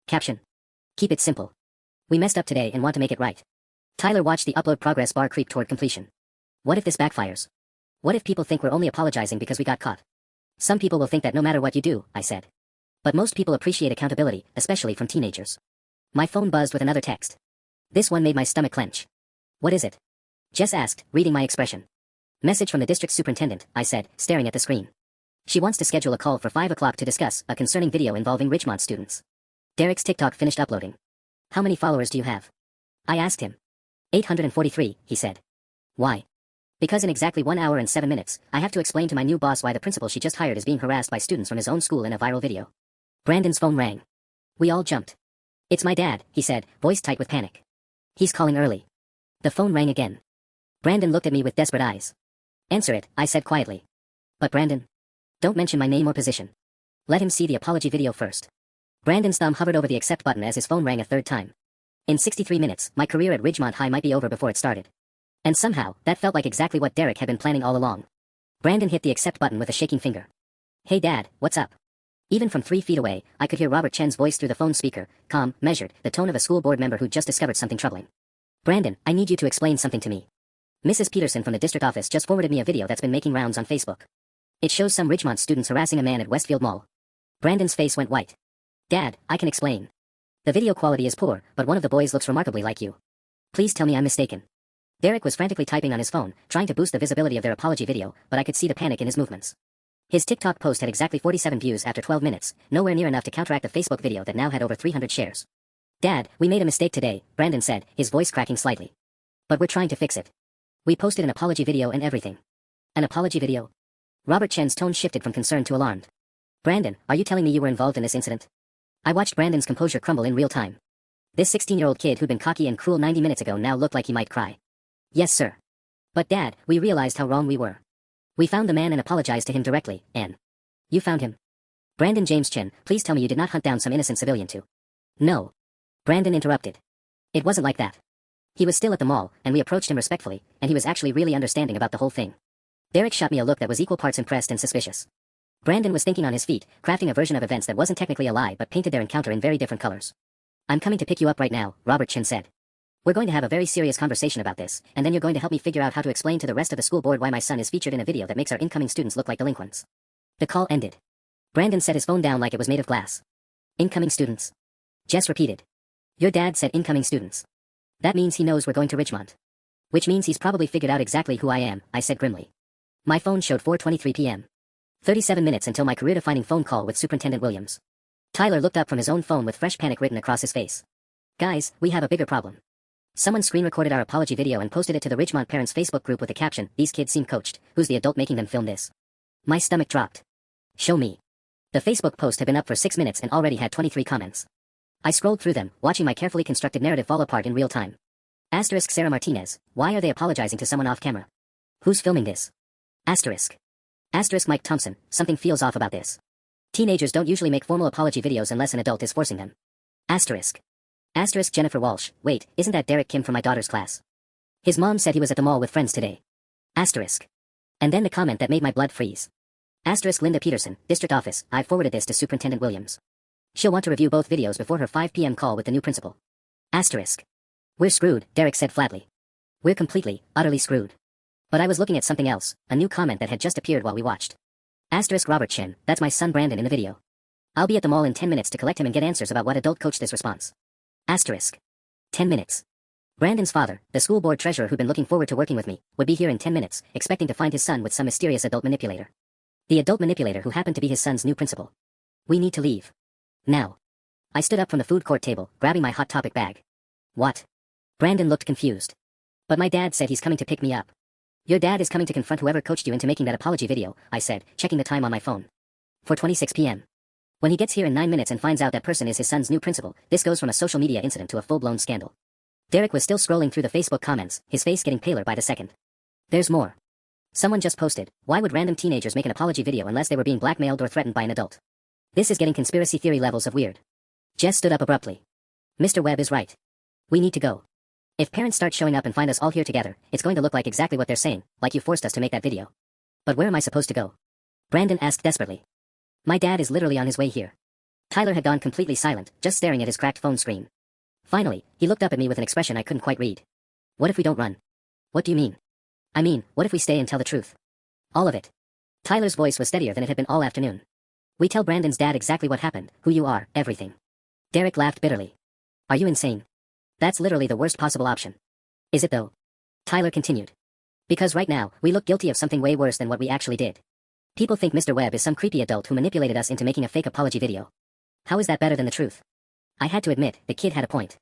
[SPEAKER 1] Caption. Keep it simple. We messed up today and want to make it right. Tyler watched the upload progress bar creep toward completion. What if this backfires? What if people think we're only apologizing because we got caught? Some people will think that no matter what you do, I said. But most people appreciate accountability, especially from teenagers. My phone buzzed with another text. This one made my stomach clench. What is it? Jess asked, reading my expression. Message from the district superintendent, I said, staring at the screen. She wants to schedule a call for 5 o'clock to discuss a concerning video involving Ridgemont students. Derek's TikTok finished uploading. How many followers do you have? I asked him. 843, he said. Why? Because in exactly 1 hour and 7 minutes, I have to explain to my new boss why the principal she just hired is being harassed by students from his own school in a viral video. Brandon's phone rang. We all jumped. It's my dad, he said, voice tight with panic. He's calling early. The phone rang again. Brandon looked at me with desperate eyes. Answer it, I said quietly. But Brandon, don't mention my name or position. Let him see the apology video first. Brandon's thumb hovered over the accept button as his phone rang a third time. In 63 minutes, my career at Ridgemont High might be over before it started. And somehow, that felt like exactly what Derek had been planning all along. Brandon hit the accept button with a shaking finger. Hey Dad, what's up? Even from 3 feet away, I could hear Robert Chen's voice through the phone speaker, calm, measured, the tone of a school board member who'd just discovered something troubling. Brandon, I need you to explain something to me. Mrs. Peterson from the district office just forwarded me a video that's been making rounds on Facebook. It shows some Ridgemont students harassing a man at Westfield Mall. Brandon's face went white. Dad, I can explain. The video quality is poor, but one of the boys looks remarkably like you. Please tell me I'm mistaken. Derek was frantically typing on his phone, trying to boost the visibility of their apology video, but I could see the panic in his movements. His TikTok post had exactly 47 views after 12 minutes, nowhere near enough to counteract the Facebook video that now had over 300 shares. Dad, we made a mistake today, Brandon said, his voice cracking slightly. But we're trying to fix it. We posted an apology video and everything. An apology video? Robert Chen's tone shifted from concern to alarmed. Brandon, are you telling me you were involved in this incident? I watched Brandon's composure crumble in real time. This 16-year-old kid who'd been cocky and cruel 90 minutes ago now looked like he might cry. Yes, sir. But Dad, we realized how wrong we were. We found the man and apologized to him directly, and... You found him? Brandon James Chen, please tell me you did not hunt down some innocent civilian too. No. Brandon interrupted. It wasn't like that. He was still at the mall, and we approached him respectfully, and he was actually really understanding about the whole thing. Derek shot me a look that was equal parts impressed and suspicious. Brandon was thinking on his feet, crafting a version of events that wasn't technically a lie but painted their encounter in very different colors. I'm coming to pick you up right now, Robert Chen said. We're going to have a very serious conversation about this, and then you're going to help me figure out how to explain to the rest of the school board why my son is featured in a video that makes our incoming students look like delinquents. The call ended. Brandon set his phone down like it was made of glass. Incoming students. Jess repeated. Your dad said incoming students. That means he knows we're going to Ridgemont. Which means he's probably figured out exactly who I am, I said grimly. My phone showed 4:23 p.m. 37 minutes until my career-defining phone call with Superintendent Williams. Tyler looked up from his own phone with fresh panic written across his face. Guys, we have a bigger problem. Someone screen-recorded our apology video and posted it to the Ridgemont parents Facebook group with the caption, "These kids seem coached. Who's the adult making them film this?" My stomach dropped. Show me. The Facebook post had been up for 6 minutes and already had 23 comments. I scrolled through them, watching my carefully constructed narrative fall apart in real time. Asterisk Sarah Martinez, why are they apologizing to someone off camera? Who's filming this? Asterisk. Asterisk Mike Thompson, something feels off about this. Teenagers don't usually make formal apology videos unless an adult is forcing them. Asterisk. Asterisk Jennifer Walsh, wait, isn't that Derek Kim from my daughter's class? His mom said he was at the mall with friends today. Asterisk. And then the comment that made my blood freeze. Asterisk Linda Peterson, district office, I've forwarded this to Superintendent Williams. She'll want to review both videos before her 5 p.m. call with the new principal. Asterisk. We're screwed, Derek said flatly. We're completely, utterly screwed. But I was looking at something else, a new comment that had just appeared while we watched. Asterisk Robert Chen, that's my son Brandon in the video. I'll be at the mall in 10 minutes to collect him and get answers about what adult coached this response. Asterisk. 10 minutes. Brandon's father, the school board treasurer who'd been looking forward to working with me, would be here in 10 minutes, expecting to find his son with some mysterious adult manipulator. The adult manipulator who happened to be his son's new principal. We need to leave. Now. I stood up from the food court table, grabbing my Hot Topic bag. What? Brandon looked confused. But my dad said he's coming to pick me up. Your dad is coming to confront whoever coached you into making that apology video, I said, checking the time on my phone. 4:26 p.m. When he gets here in 9 minutes and finds out that person is his son's new principal, this goes from a social media incident to a full-blown scandal. Derek was still scrolling through the Facebook comments, his face getting paler by the second. There's more. Someone just posted, why would random teenagers make an apology video unless they were being blackmailed or threatened by an adult? This is getting conspiracy theory levels of weird. Jess stood up abruptly. Mr. Webb is right. We need to go. If parents start showing up and find us all here together, it's going to look like exactly what they're saying, like you forced us to make that video. But where am I supposed to go? Brandon asked desperately. My dad is literally on his way here. Tyler had gone completely silent, just staring at his cracked phone screen. Finally, he looked up at me with an expression I couldn't quite read. What if we don't run? What do you mean? I mean, what if we stay and tell the truth? All of it. Tyler's voice was steadier than it had been all afternoon. We tell Brandon's dad exactly what happened, who you are, everything. Derek laughed bitterly. Are you insane? That's literally the worst possible option. Is it though? Tyler continued. Because right now, we look guilty of something way worse than what we actually did. People think Mr. Webb is some creepy adult who manipulated us into making a fake apology video. How is that better than the truth? I had to admit, the kid had a point.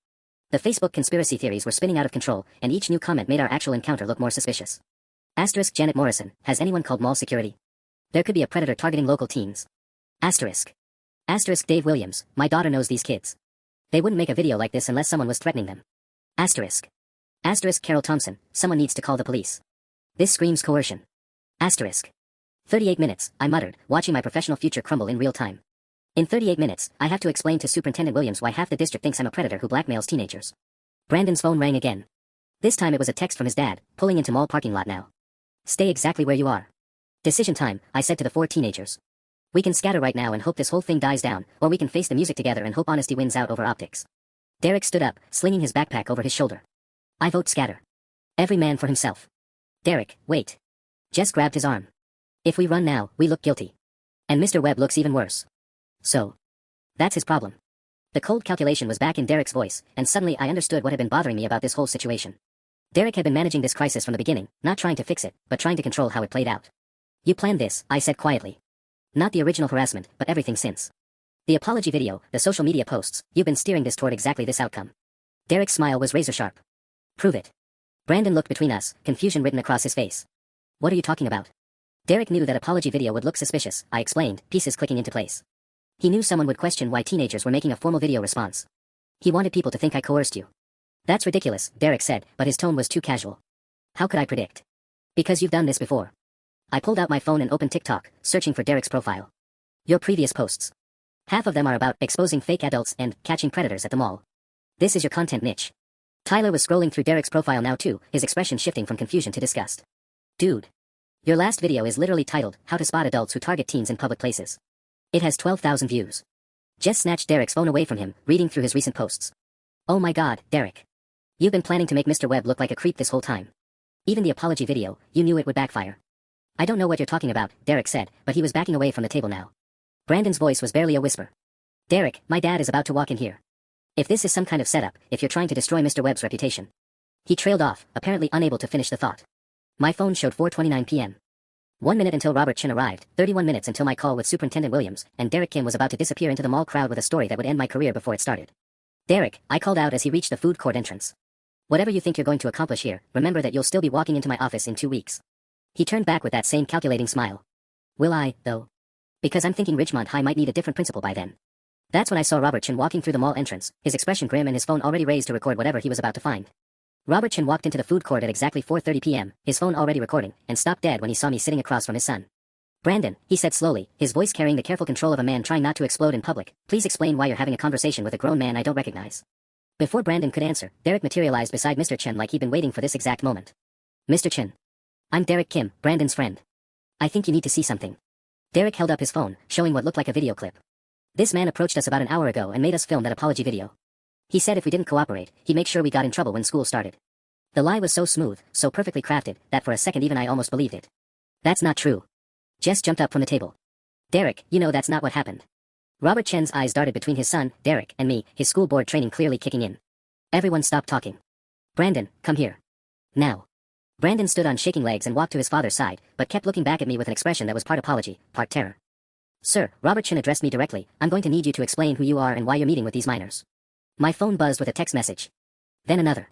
[SPEAKER 1] The Facebook conspiracy theories were spinning out of control, and each new comment made our actual encounter look more suspicious. Asterisk Janet Morrison, has anyone called mall security? There could be a predator targeting local teens. Asterisk. Asterisk Dave Williams, my daughter knows these kids. They wouldn't make a video like this unless someone was threatening them. Asterisk. Asterisk Carol Thompson, someone needs to call the police. This screams coercion. Asterisk. 38 minutes, I muttered, watching my professional future crumble in real time. In 38 minutes, I have to explain to Superintendent Williams why half the district thinks I'm a predator who blackmails teenagers. Brandon's phone rang again. This time it was a text from his dad, pulling into mall parking lot now. Stay exactly where you are. Decision time, I said to the 4 teenagers. We can scatter right now and hope this whole thing dies down, or we can face the music together and hope honesty wins out over optics. Derek stood up, slinging his backpack over his shoulder. I vote scatter. Every man for himself. Derek, wait. Jess grabbed his arm. If we run now, we look guilty. And Mr. Webb looks even worse. So. That's his problem. The cold calculation was back in Derek's voice, and suddenly I understood what had been bothering me about this whole situation. Derek had been managing this crisis from the beginning, not trying to fix it, but trying to control how it played out. You planned this, I said quietly. Not the original harassment, but everything since. The apology video, the social media posts, you've been steering this toward exactly this outcome. Derek's smile was razor sharp. Prove it. Brandon looked between us, confusion written across his face. What are you talking about? Derek knew that apology video would look suspicious, I explained, pieces clicking into place. He knew someone would question why teenagers were making a formal video response. He wanted people to think I coerced you. That's ridiculous, Derek said, but his tone was too casual. How could I predict? Because you've done this before. I pulled out my phone and opened TikTok, searching for Derek's profile. Your previous posts. Half of them are about exposing fake adults and catching predators at the mall. This is your content niche. Tyler was scrolling through Derek's profile now too, his expression shifting from confusion to disgust. Dude. Your last video is literally titled, How to Spot Adults Who Target Teens in Public Places. It has 12,000 views. Jess snatched Derek's phone away from him, reading through his recent posts. Oh my god, Derek. You've been planning to make Mr. Webb look like a creep this whole time. Even the apology video, you knew it would backfire. I don't know what you're talking about, Derek said, but he was backing away from the table now. Brandon's voice was barely a whisper. Derek, my dad is about to walk in here. If this is some kind of setup, if you're trying to destroy Mr. Webb's reputation. He trailed off, apparently unable to finish the thought. My phone showed 4:29 p.m. 1 minute until Robert Chin arrived, 31 minutes until my call with Superintendent Williams, and Derek Kim was about to disappear into the mall crowd with a story that would end my career before it started. Derek, I called out as he reached the food court entrance. Whatever you think you're going to accomplish here, remember that you'll still be walking into my office in 2 weeks. He turned back with that same calculating smile. Will I, though? Because I'm thinking Ridgemont High might need a different principal by then. That's when I saw Robert Chin walking through the mall entrance, his expression grim and his phone already raised to record whatever he was about to find. Robert Chin walked into the food court at exactly 4:30 p.m., his phone already recording, and stopped dead when he saw me sitting across from his son. Brandon, he said slowly, his voice carrying the careful control of a man trying not to explode in public, please explain why you're having a conversation with a grown man I don't recognize. Before Brandon could answer, Derek materialized beside Mr. Chen like he'd been waiting for this exact moment. Mr. Chen. I'm Derek Kim, Brandon's friend. I think you need to see something. Derek held up his phone, showing what looked like a video clip. This man approached us about an hour ago and made us film that apology video. He said if we didn't cooperate, he'd make sure we got in trouble when school started. The lie was so smooth, so perfectly crafted, that for a second even I almost believed it. That's not true. Jess jumped up from the table. Derek, you know that's not what happened. Robert Chen's eyes darted between his son, Derek, and me, his school board training clearly kicking in. Everyone stopped talking. Brandon, come here. Now. Brandon stood on shaking legs and walked to his father's side, but kept looking back at me with an expression that was part apology, part terror. Sir, Robert Chin addressed me directly. I'm going to need you to explain who you are and why you're meeting with these minors. My phone buzzed with a text message. Then another.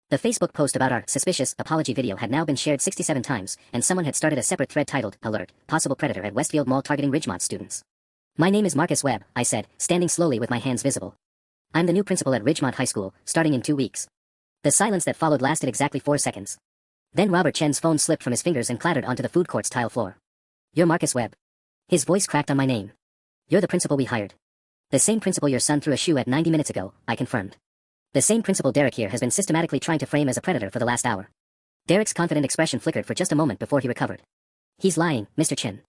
[SPEAKER 1] The Facebook post about our suspicious apology video had now been shared 67 times, and someone had started a separate thread titled, Alert, Possible Predator at Westfield Mall Targeting Ridgemont Students. My name is Marcus Webb, I said, standing slowly with my hands visible. I'm the new principal at Ridgemont High School, starting in 2 weeks. The silence that followed lasted exactly 4 seconds. Then Robert Chen's phone slipped from his fingers and clattered onto the food court's tile floor. You're Marcus Webb. His voice cracked on my name. You're the principal we hired. The same principal your son threw a shoe at 90 minutes ago, I confirmed. The same principal Derek here has been systematically trying to frame as a predator for the last hour. Derek's confident expression flickered for just a moment before he recovered. He's lying, Mr. Chin.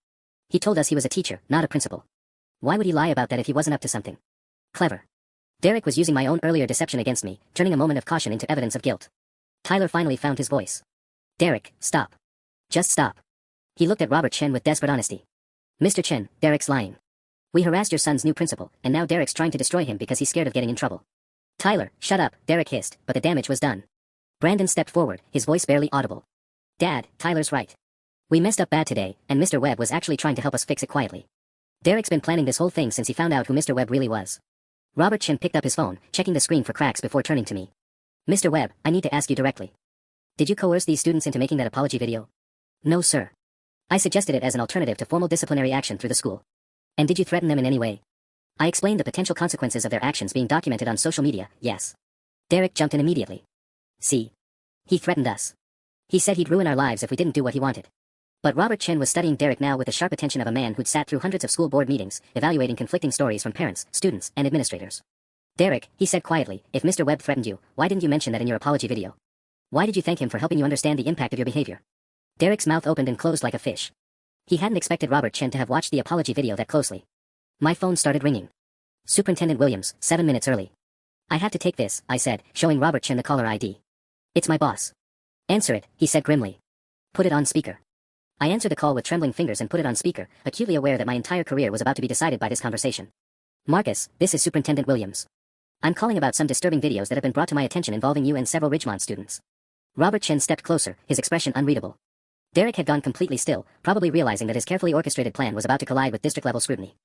[SPEAKER 1] He told us he was a teacher, not a principal. Why would he lie about that if he wasn't up to something? Clever. Derek was using my own earlier deception against me, turning a moment of caution into evidence of guilt. Tyler finally found his voice. Derek, stop. Just stop. He looked at Robert Chen with desperate honesty. Mr. Chen, Derek's lying. We harassed your son's new principal, and now Derek's trying to destroy him because he's scared of getting in trouble. Tyler, shut up, Derek hissed, but the damage was done. Brandon stepped forward, his voice barely audible. Dad, Tyler's right. We messed up bad today, and Mr. Webb was actually trying to help us fix it quietly. Derek's been planning this whole thing since he found out who Mr. Webb really was. Robert Chen picked up his phone, checking the screen for cracks before turning to me. Mr. Webb, I need to ask you directly. Did you coerce these students into making that apology video? No, sir. I suggested it as an alternative to formal disciplinary action through the school. And did you threaten them in any way? I explained the potential consequences of their actions being documented on social media, yes. Derek jumped in immediately. See? He threatened us. He said he'd ruin our lives if we didn't do what he wanted. But Robert Chen was studying Derek now with the sharp attention of a man who'd sat through hundreds of school board meetings, evaluating conflicting stories from parents, students, and administrators. Derek, he said quietly, if Mr. Webb threatened you, why didn't you mention that in your apology video? Why did you thank him for helping you understand the impact of your behavior? Derek's mouth opened and closed like a fish. He hadn't expected Robert Chen to have watched the apology video that closely. My phone started ringing. Superintendent Williams, 7 minutes early. I have to take this, I said, showing Robert Chen the caller ID. It's my boss. Answer it, he said grimly. Put it on speaker. I answered the call with trembling fingers and put it on speaker, acutely aware that my entire career was about to be decided by this conversation. Marcus, this is Superintendent Williams. I'm calling about some disturbing videos that have been brought to my attention involving you and several Ridgemont students. Robert Chen stepped closer, his expression unreadable. Derek had gone completely still, probably realizing that his carefully orchestrated plan was about to collide with district-level scrutiny.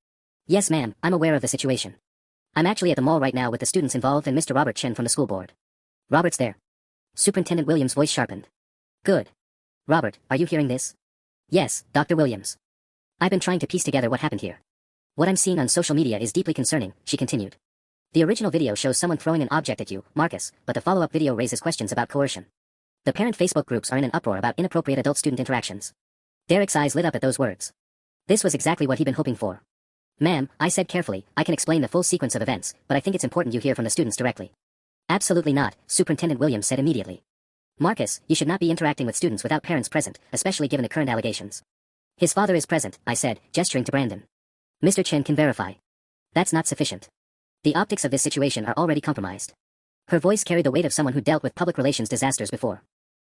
[SPEAKER 1] Yes, ma'am, I'm aware of the situation. I'm actually at the mall right now with the students involved and Mr. Robert Chen from the school board. Robert's there. Superintendent Williams' voice sharpened. Good. Robert, are you hearing this? Yes, Dr. Williams. I've been trying to piece together what happened here. What I'm seeing on social media is deeply concerning, she continued. The original video shows someone throwing an object at you, Marcus, but the follow-up video raises questions about coercion. The parent Facebook groups are in an uproar about inappropriate adult-student interactions. Derek's eyes lit up at those words. This was exactly what he'd been hoping for. Ma'am, I said carefully, I can explain the full sequence of events, but I think it's important you hear from the students directly. Absolutely not, Superintendent Williams said immediately. Marcus, you should not be interacting with students without parents present, especially given the current allegations. His father is present, I said, gesturing to Brandon. Mr. Chen can verify. That's not sufficient. The optics of this situation are already compromised. Her voice carried the weight of someone who dealt with public relations disasters before.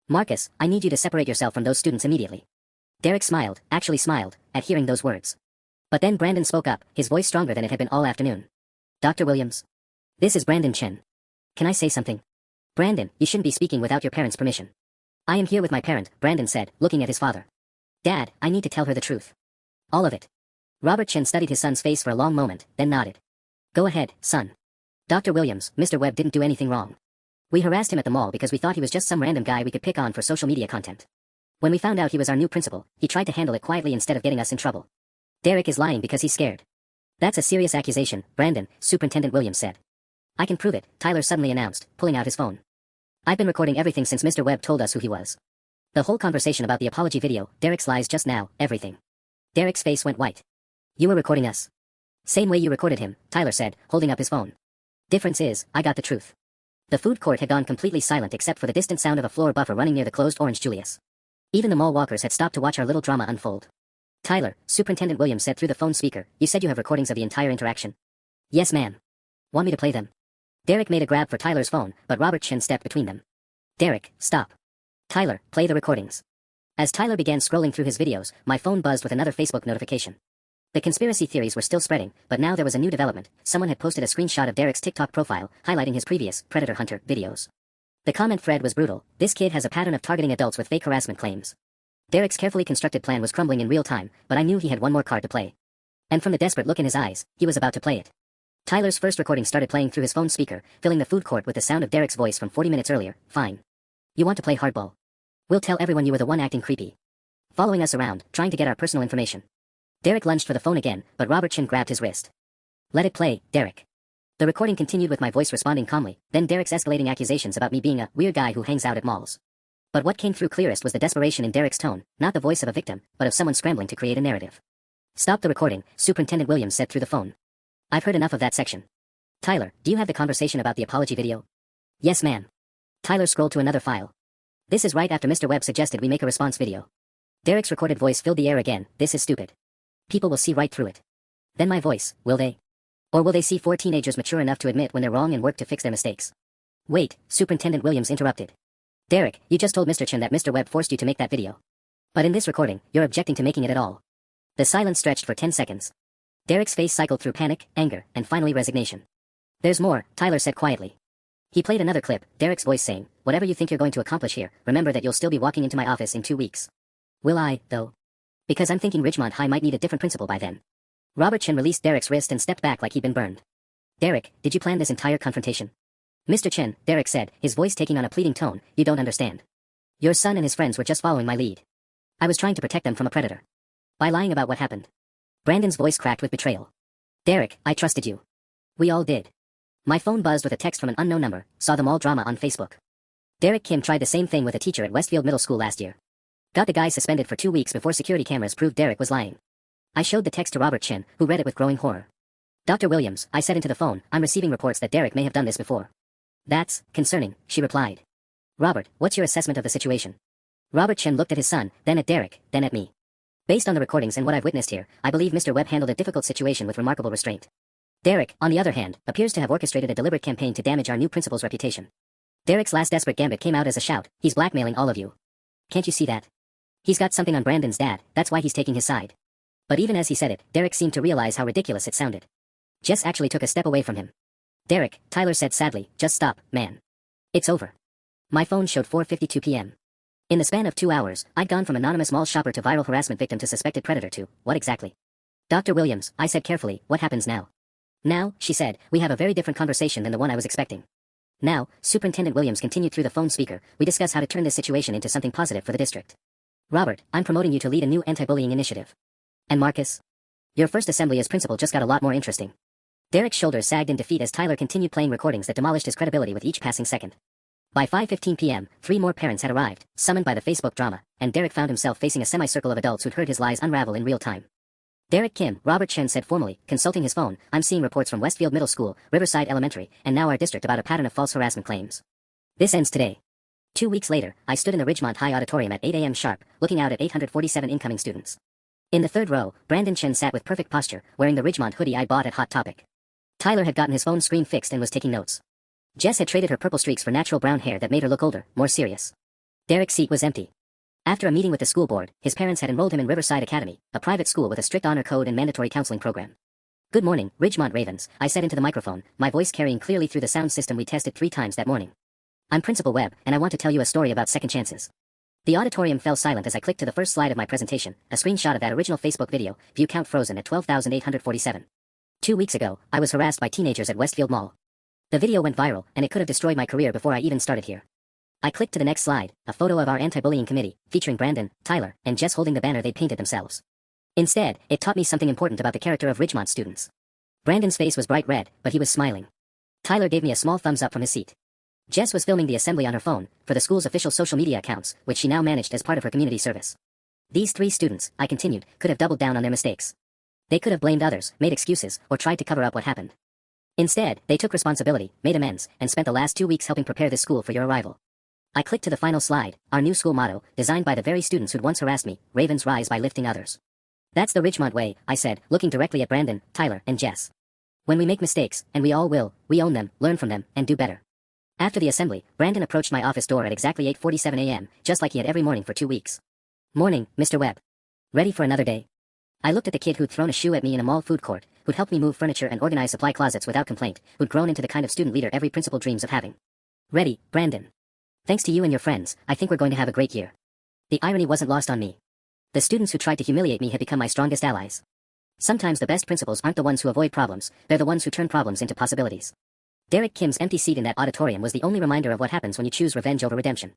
[SPEAKER 1] Marcus, I need you to separate yourself from those students immediately. Derek smiled, actually smiled, at hearing those words. But then Brandon spoke up, his voice stronger than it had been all afternoon. Dr. Williams. This is Brandon Chen. Can I say something? Brandon, you shouldn't be speaking without your parents' permission. I am here with my parent, Brandon said, looking at his father. Dad, I need to tell her the truth. All of it. Robert Chen studied his son's face for a long moment, then nodded. Go ahead, son. Dr. Williams, Mr. Webb didn't do anything wrong. We harassed him at the mall because we thought he was just some random guy we could pick on for social media content. When we found out he was our new principal, he tried to handle it quietly instead of getting us in trouble. Derek is lying because he's scared. That's a serious accusation, Brandon, Superintendent Williams said. I can prove it, Tyler suddenly announced, pulling out his phone. I've been recording everything since Mr. Webb told us who he was. The whole conversation about the apology video, Derek's lies just now, everything. Derek's face went white. You were recording us. Same way you recorded him, Tyler said, holding up his phone. Difference is, I got the truth. The food court had gone completely silent except for the distant sound of a floor buffer running near the closed Orange Julius. Even the mall walkers had stopped to watch our little drama unfold. Tyler, Superintendent Williams said through the phone speaker, you said you have recordings of the entire interaction? Yes, ma'am. Want me to play them? Derek made a grab for Tyler's phone, but Robert Chen stepped between them. Derek, stop. Tyler, play the recordings. As Tyler began scrolling through his videos, my phone buzzed with another Facebook notification. The conspiracy theories were still spreading, but now there was a new development. Someone had posted a screenshot of Derek's TikTok profile, highlighting his previous Predator Hunter videos. The comment thread was brutal. This kid has a pattern of targeting adults with fake harassment claims. Derek's carefully constructed plan was crumbling in real time, but I knew he had one more card to play. And from the desperate look in his eyes, he was about to play it. Tyler's first recording started playing through his phone speaker, filling the food court with the sound of Derek's voice from 40 minutes earlier. Fine. You want to play hardball? We'll tell everyone you were the one acting creepy. Following us around, trying to get our personal information. Derek lunged for the phone again, but Robert Chin grabbed his wrist. Let it play, Derek. The recording continued with my voice responding calmly, then Derek's escalating accusations about me being a weird guy who hangs out at malls. But what came through clearest was the desperation in Derek's tone, not the voice of a victim, but of someone scrambling to create a narrative. Stop the recording, Superintendent Williams said through the phone. I've heard enough of that section. Tyler, do you have the conversation about the apology video? Yes, ma'am. Tyler scrolled to another file. This is right after Mr. Webb suggested we make a response video. Derek's recorded voice filled the air again. This is stupid. People will see right through it. Then my voice, will they? Or will they see 4 teenagers mature enough to admit when they're wrong and work to fix their mistakes? Wait, Superintendent Williams interrupted. Derek, you just told Mr. Chin that Mr. Webb forced you to make that video. But in this recording, you're objecting to making it at all. The silence stretched for 10 seconds. Derek's face cycled through panic, anger, and finally resignation. There's more, Tyler said quietly. He played another clip, Derek's voice saying, whatever you think you're going to accomplish here, remember that you'll still be walking into my office in 2 weeks. Will I, though? Because I'm thinking Ridgemont High might need a different principal by then. Robert Chin released Derek's wrist and stepped back like he'd been burned. Derek, did you plan this entire confrontation? Mr. Chin, Derek said, his voice taking on a pleading tone, you don't understand. Your son and his friends were just following my lead. I was trying to protect them from a predator. By lying about what happened. Brandon's voice cracked with betrayal. Derek, I trusted you. We all did. My phone buzzed with a text from an unknown number, saw the mall drama on Facebook. Derek Kim tried the same thing with a teacher at Westfield Middle School last year. Got the guy suspended for 2 weeks before security cameras proved Derek was lying. I showed the text to Robert Chin, who read it with growing horror. Dr. Williams, I said into the phone, I'm receiving reports that Derek may have done this before. That's concerning, she replied. Robert, what's your assessment of the situation? Robert Chin looked at his son, then at Derek, then at me. Based on the recordings and what I've witnessed here, I believe Mr. Webb handled a difficult situation with remarkable restraint. Derek, on the other hand, appears to have orchestrated a deliberate campaign to damage our new principal's reputation. Derek's last desperate gambit came out as a shout, he's blackmailing all of you. Can't you see that? He's got something on Brandon's dad, that's why he's taking his side. But even as he said it, Derek seemed to realize how ridiculous it sounded. Jess actually took a step away from him. Derek, Tyler said sadly, just stop, man. It's over. My phone showed 4:52 p.m. In the span of 2 hours, I'd gone from anonymous mall shopper to viral harassment victim to suspected predator to, what exactly? Dr. Williams, I said carefully, what happens now? Now, she said, we have a very different conversation than the one I was expecting. Now, Superintendent Williams continued through the phone speaker, we discuss how to turn this situation into something positive for the district. Robert, I'm promoting you to lead a new anti-bullying initiative. And Marcus? Your first assembly as principal just got a lot more interesting. Derek's shoulders sagged in defeat as Tyler continued playing recordings that demolished his credibility with each passing second. By 5:15 p.m., 3 more parents had arrived, summoned by the Facebook drama, and Derek found himself facing a semicircle of adults who'd heard his lies unravel in real time. Derek Kim, Robert Chen said formally, consulting his phone, I'm seeing reports from Westfield Middle School, Riverside Elementary, and now our district about a pattern of false harassment claims. This ends today. 2 weeks later, I stood in the Ridgemont High Auditorium at 8 a.m. sharp, looking out at 847 incoming students. In the third row, Brandon Chen sat with perfect posture, wearing the Ridgemont hoodie I bought at Hot Topic. Tyler had gotten his phone screen fixed and was taking notes. Jess had traded her purple streaks for natural brown hair that made her look older, more serious. Derek's seat was empty. After a meeting with the school board, his parents had enrolled him in Riverside Academy, a private school with a strict honor code and mandatory counseling program. Good morning, Ridgemont Ravens, I said into the microphone, my voice carrying clearly through the sound system we tested 3 times that morning. I'm Principal Webb, and I want to tell you a story about second chances. The auditorium fell silent as I clicked to the first slide of my presentation, a screenshot of that original Facebook video, view count frozen at 12,847. 2 weeks ago, I was harassed by teenagers at Westfield Mall. The video went viral, and it could have destroyed my career before I even started here. I clicked to the next slide, a photo of our anti-bullying committee, featuring Brandon, Tyler, and Jess holding the banner they'd painted themselves. Instead, it taught me something important about the character of Ridgemont students. Brandon's face was bright red, but he was smiling. Tyler gave me a small thumbs up from his seat. Jess was filming the assembly on her phone, for the school's official social media accounts, which she now managed as part of her community service. These 3 students, I continued, could have doubled down on their mistakes. They could have blamed others, made excuses, or tried to cover up what happened. Instead, they took responsibility, made amends, and spent the last 2 weeks helping prepare this school for your arrival. I clicked to the final slide, our new school motto, designed by the very students who'd once harassed me, Ravens rise by lifting others. That's the Ridgemont way, I said, looking directly at Brandon, Tyler, and Jess. When we make mistakes, and we all will, we own them, learn from them, and do better. After the assembly, Brandon approached my office door at exactly 8:47 a.m., just like he had every morning for 2 weeks. Morning, Mr. Webb. Ready for another day? I looked at the kid who'd thrown a shoe at me in a mall food court, who'd helped me move furniture and organize supply closets without complaint, who'd grown into the kind of student leader every principal dreams of having. Ready, Brandon. Thanks to you and your friends, I think we're going to have a great year. The irony wasn't lost on me. The students who tried to humiliate me had become my strongest allies. Sometimes the best principals aren't the ones who avoid problems, they're the ones who turn problems into possibilities. Derek Kim's empty seat in that auditorium was the only reminder of what happens when you choose revenge over redemption.